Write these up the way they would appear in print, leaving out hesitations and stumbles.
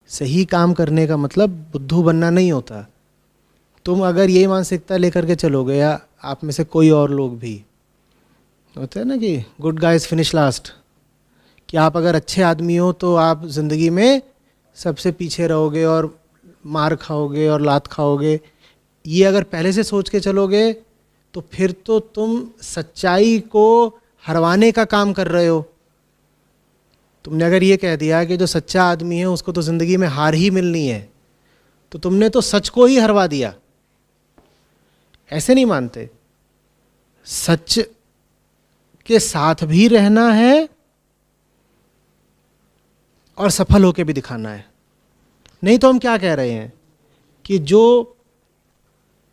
सही काम करने का मतलब बुद्धू बनना नहीं होता। तुम अगर ये मानसिकता लेकर के चलोगे, या आप में से कोई और लोग भी होता है ना कि गुड गाइज फिनिश लास्ट, कि आप अगर अच्छे आदमी हो तो आप ज़िंदगी में सबसे पीछे रहोगे और मार खाओगे और लात खाओगे, ये अगर पहले से सोच के चलोगे तो फिर तो तुम सच्चाई को हरवाने का काम कर रहे हो। तुमने अगर ये कह दिया कि जो सच्चा आदमी है उसको तो ज़िंदगी में हार ही मिलनी है, तो तुमने तो सच को ही हरवा दिया। ऐसे नहीं मानते, सच के साथ भी रहना है और सफल होके भी दिखाना है। नहीं तो हम क्या कह रहे हैं कि जो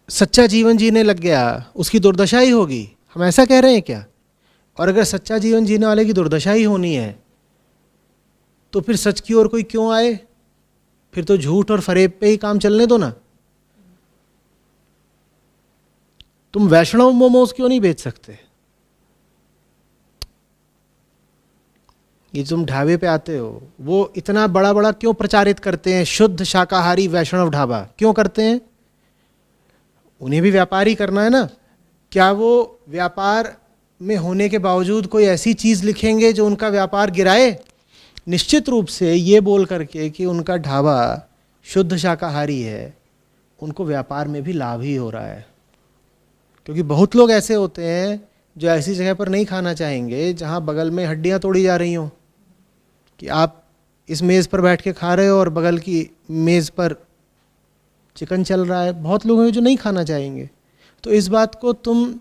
सच्चा जीवन जीने लग गया उसकी दुर्दशा ही होगी, हम ऐसा कह रहे हैं क्या? और अगर सच्चा जीवन जीने वाले की दुर्दशा ही होनी है तो फिर सच की ओर कोई क्यों आए? फिर तो झूठ और फरेब पे ही काम चलने दो ना। तुम वैष्णव मोमोज क्यों नहीं बेच सकते? ये तुम ढाबे पे आते हो, वो इतना बड़ा बड़ा क्यों प्रचारित करते हैं शुद्ध शाकाहारी वैष्णव ढाबा? क्यों करते हैं? उन्हें भी व्यापार ही करना है ना। क्या वो व्यापार में होने के बावजूद कोई ऐसी चीज़ लिखेंगे जो उनका व्यापार गिराए? निश्चित रूप से ये बोल करके कि उनका ढाबा शुद्ध शाकाहारी है, उनको व्यापार में भी लाभ ही हो रहा है। क्योंकि बहुत लोग ऐसे होते हैं जो ऐसी जगह पर नहीं खाना चाहेंगे जहाँ बगल में हड्डियाँ तोड़ी जा रही हों, कि आप इस मेज़ पर बैठ के खा रहे हो और बगल की मेज़ पर चिकन चल रहा है। बहुत लोग हैं जो नहीं खाना चाहेंगे। तो इस बात को तुम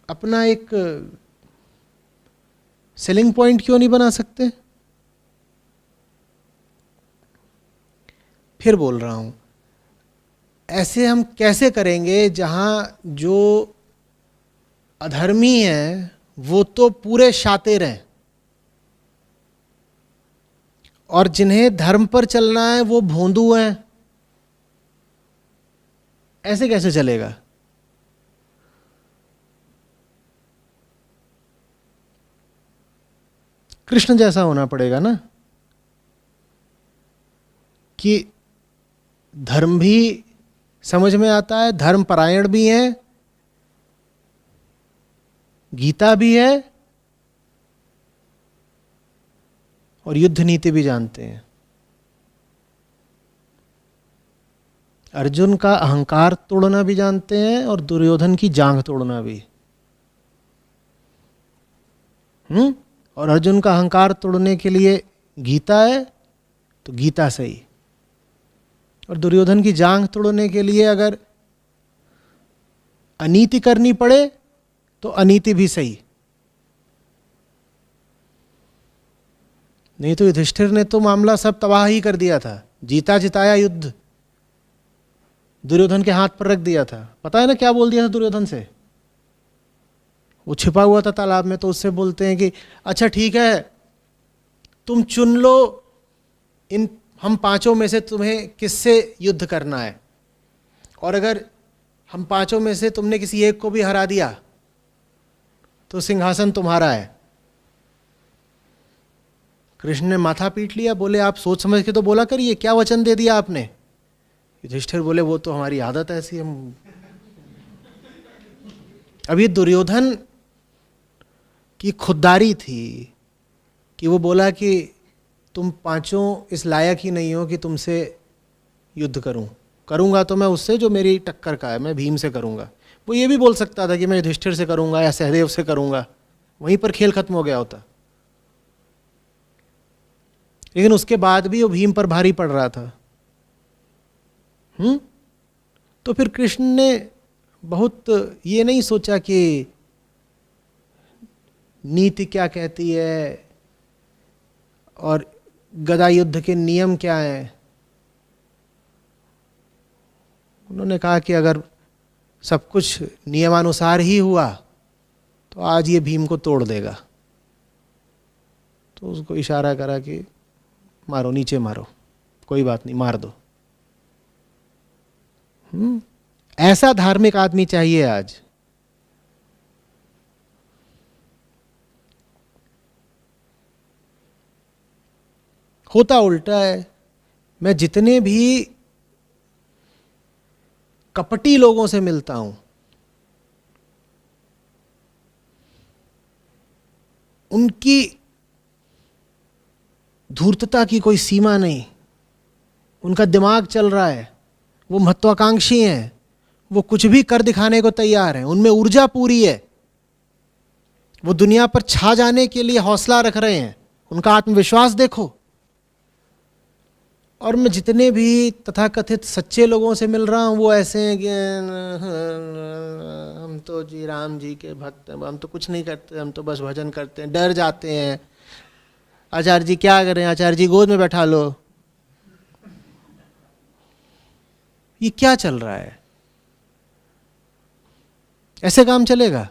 अपना एक सेलिंग पॉइंट क्यों नहीं बना सकते? फिर बोल रहा हूं, ऐसे हम कैसे करेंगे जहां जो अधर्मी हैं वो तो पूरे शातिर हैं और जिन्हें धर्म पर चलना है वो भोंदू हैं? ऐसे कैसे चलेगा? कृष्ण जैसा होना पड़ेगा ना, कि धर्म भी समझ में आता है, धर्म परायण भी है, गीता भी है और युद्ध नीति भी जानते हैं। अर्जुन का अहंकार तोड़ना भी जानते हैं और दुर्योधन की जांघ तोड़ना भी। और अर्जुन का अहंकार तोड़ने के लिए गीता है तो गीता सही, और दुर्योधन की जांघ तोड़ने के लिए अगर अनीति करनी पड़े तो अनीति भी सही। नहीं तो युधिष्ठिर ने तो मामला सब तबाह ही कर दिया था, जीता जिताया युद्ध दुर्योधन के हाथ पर रख दिया था। पता है ना क्या बोल दिया था दुर्योधन से? वो छिपा हुआ था तालाब में, तो उससे बोलते हैं कि अच्छा ठीक है, तुम चुन लो इन हम पांचों में से तुम्हें किससे युद्ध करना है, और अगर हम पांचों में से तुमने किसी एक को भी हरा दिया तो सिंहासन तुम्हारा है। कृष्ण ने माथा पीट लिया, बोले आप सोच समझ के तो बोला करिए, क्या वचन दे दिया आपने? युधिष्ठिर बोले वो तो हमारी आदत है ऐसी, हम। अब ये दुर्योधन की खुददारी थी कि वो बोला कि तुम पांचों इस लायक ही नहीं हो कि तुमसे युद्ध करूंगा तो मैं उससे जो मेरी टक्कर का है, मैं भीम से करूंगा। वो ये भी बोल सकता था कि मैं युधिष्ठिर से करूंगा या सहदेव से करूंगा, वहीं पर खेल खत्म हो गया होता। लेकिन उसके बाद भी वो भीम पर भारी पड़ रहा था। तो फिर कृष्ण ने बहुत ये नहीं सोचा कि नीति क्या कहती है और गदा युद्ध के नियम क्या हैं। उन्होंने कहा कि अगर सब कुछ नियमानुसार ही हुआ तो आज ये भीम को तोड़ देगा। तो उसको इशारा करा कि मारो, नीचे मारो, कोई बात नहीं, मार दो। ऐसा धार्मिक आदमी चाहिए आज। होता उल्टा है। मैं जितने भी कपटी लोगों से मिलता हूं, उनकी धूर्तता की कोई सीमा नहीं। उनका दिमाग चल रहा है, वो महत्वाकांक्षी हैं, वो कुछ भी कर दिखाने को तैयार हैं, उनमें ऊर्जा पूरी है, वो दुनिया पर छा जाने के लिए हौसला रख रहे हैं, उनका आत्मविश्वास देखो। और मैं जितने भी तथाकथित सच्चे लोगों से मिल रहा हूँ वो ऐसे हैं कि हम तो जी राम जी के भक्त हैं, हम तो कुछ नहीं करते, हम तो बस भजन करते हैं, डर जाते हैं। आचार्य जी क्या करें, आचार्य जी गोद में बैठा लो। ये क्या चल रहा है? ऐसे काम चलेगा?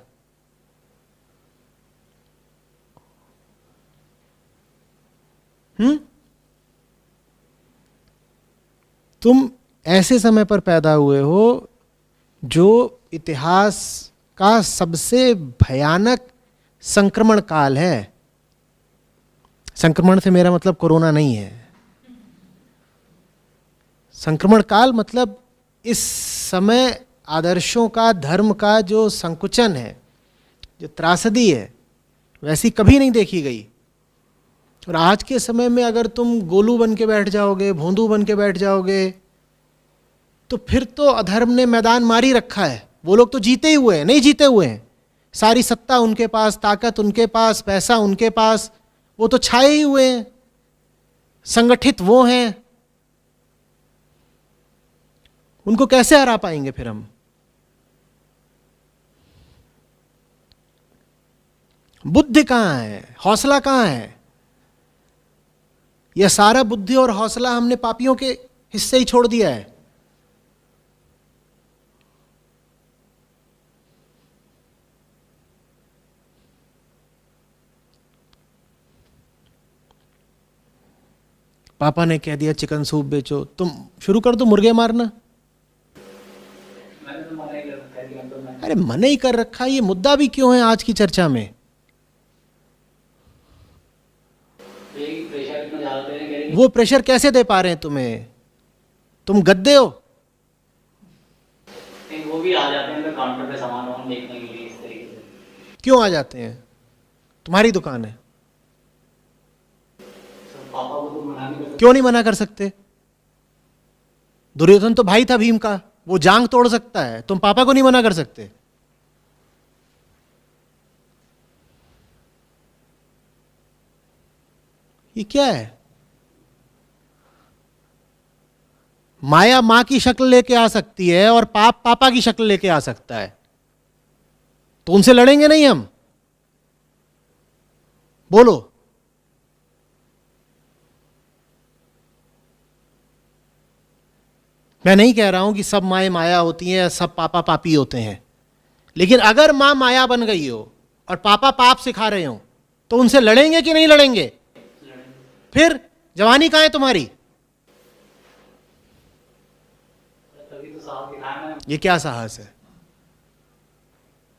तुम ऐसे समय पर पैदा हुए हो जो इतिहास का सबसे भयानक संक्रमण काल है। संक्रमण से मेरा मतलब कोरोना नहीं है। संक्रमण काल मतलब इस समय आदर्शों का, धर्म का जो संकुचन है, जो त्रासदी है, वैसी कभी नहीं देखी गई। और आज के समय में अगर तुम गोलू बन के बैठ जाओगे, भोंदू बन के बैठ जाओगे, तो फिर तो अधर्म ने मैदान मारी रखा है। वो लोग तो जीते ही हुए हैं, नहीं जीते हुए हैं। सारी सत्ता उनके पास, ताकत उनके पास, पैसा उनके पास, वो तो छाए ही हुए हैं, संगठित वो हैं। उनको कैसे हरा पाएंगे फिर हम? बुद्धि कहाँ है, हौसला कहाँ है? यह सारा बुद्धि और हौसला हमने पापियों के हिस्से ही छोड़ दिया है। पापा ने कह दिया चिकन सूप बेचो, तुम शुरू कर दो मुर्गे मारना। अरे मना ही कर रखा, ये मुद्दा भी क्यों है आज की चर्चा में? वो प्रेशर कैसे दे पा रहे हैं तुम्हें? तुम गद्दे हो। वो भी आ जाते हैं काउंटर पे सामान वामान देखने के लिए इस तरीके से। क्यों आ जाते हैं? तुम्हारी दुकान है। पापा को तो मना नहीं कर सकते। क्यों नहीं मना कर सकते? दुर्योधन तो भाई था भीम का, वो जांग तोड़ सकता है, तुम पापा को नहीं मना कर सकते? ये क्या है? माया मां की शक्ल लेके आ सकती है और पाप पापा की शक्ल लेके आ सकता है, तो उनसे लड़ेंगे नहीं हम? बोलो। मैं नहीं कह रहा हूं कि सब माएँ माया होती हैं, सब पापा पापी होते हैं, लेकिन अगर मां माया बन गई हो और पापा पाप सिखा रहे हो, तो उनसे लड़ेंगे कि नहीं लड़ेंगे? फिर जवानी कहां है तुम्हारी? तभी तो साहब दिखाया ना। ये क्या साहस है?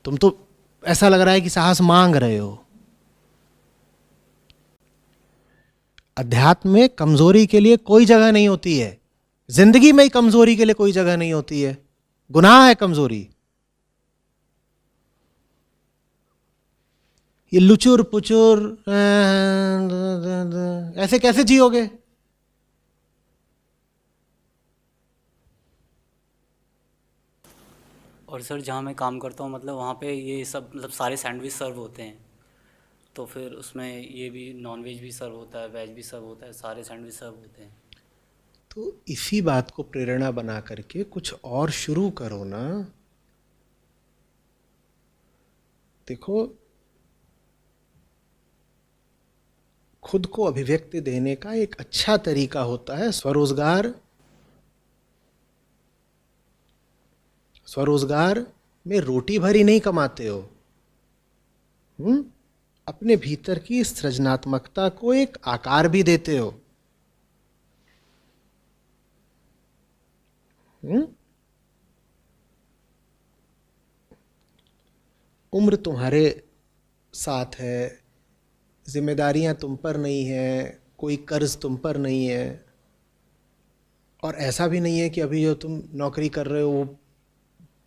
तुम तो ऐसा लग रहा है कि साहस मांग रहे हो। अध्यात्म में कमजोरी के लिए कोई जगह नहीं होती है। जिंदगी में ही कमजोरी के लिए कोई जगह नहीं होती है। गुनाह है कमजोरी। ये लुचुर पुचुर ऐसे कैसे जियोगे? और सर जहाँ मैं काम करता हूँ मतलब वहाँ पे ये सब मतलब सारे सैंडविच सर्व होते हैं, तो फिर उसमें ये भी नॉन वेज भी सर्व होता है, वेज भी सर्व होता है, सारे सैंडविच सर्व होते हैं। तो इसी बात को प्रेरणा बना करके कुछ और शुरू करो ना। देखो, खुद को अभिव्यक्ति देने का एक अच्छा तरीका होता है स्वरोजगार। स्वरोजगार में रोटी भरी नहीं कमाते हो, अपने भीतर की सृजनात्मकता को एक आकार भी देते हो। उम्र तुम्हारे साथ है, जिम्मेदारियां तुम पर नहीं है, कोई कर्ज तुम पर नहीं है। और ऐसा भी नहीं है कि अभी जो तुम नौकरी कर रहे हो वो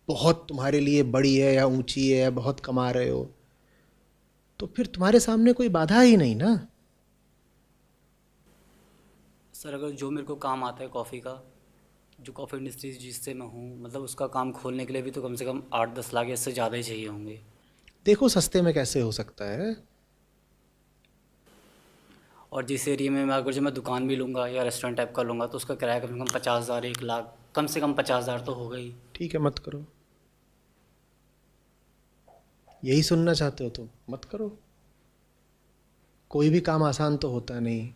बहुत तुम्हारे लिए बड़ी है या ऊंची है या बहुत कमा रहे हो, तो फिर तुम्हारे सामने कोई बाधा ही नहीं ना। सर अगर जो मेरे को काम आता है कॉफ़ी का, जो कॉफ़ी इंडस्ट्री जिससे मैं हूँ, मतलब उसका काम खोलने के लिए भी तो कम से कम 8-10 लाख या इससे ज़्यादा ही चाहिए होंगे। देखो सस्ते में कैसे हो सकता है। और जिस एरिया में मैं अगर जो मैं दुकान भी लूँगा या रेस्टोरेंट टाइप का लूँगा तो उसका किराया कम से कम 50,000, 1 लाख, कम से कम 50,000 तो होगा ही। ठीक है, मत करो। यही सुनना चाहते हो तुम, मत करो। कोई भी काम आसान तो होता नहीं।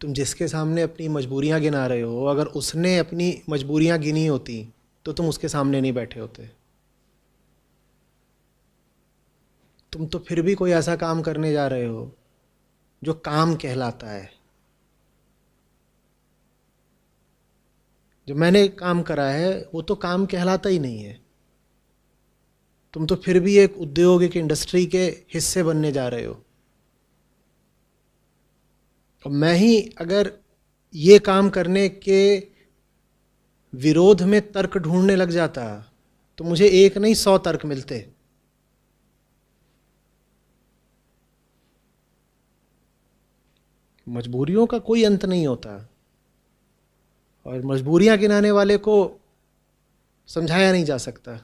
तुम जिसके सामने अपनी मजबूरियां गिना रहे हो, अगर उसने अपनी मजबूरियां गिनी होती तो तुम उसके सामने नहीं बैठे होते। तुम तो फिर भी कोई ऐसा काम करने जा रहे हो जो काम कहलाता है। जो मैंने काम करा है वो तो काम कहलाता ही नहीं है। तुम तो फिर भी एक उद्योग, एक इंडस्ट्री के हिस्से बनने जा रहे हो। और मैं ही अगर ये काम करने के विरोध में तर्क ढूंढने लग जाता तो मुझे एक नहीं 100 तर्क मिलते। मजबूरियों का कोई अंत नहीं होता, और मजबूरियां गिनाने वाले को समझाया नहीं जा सकता।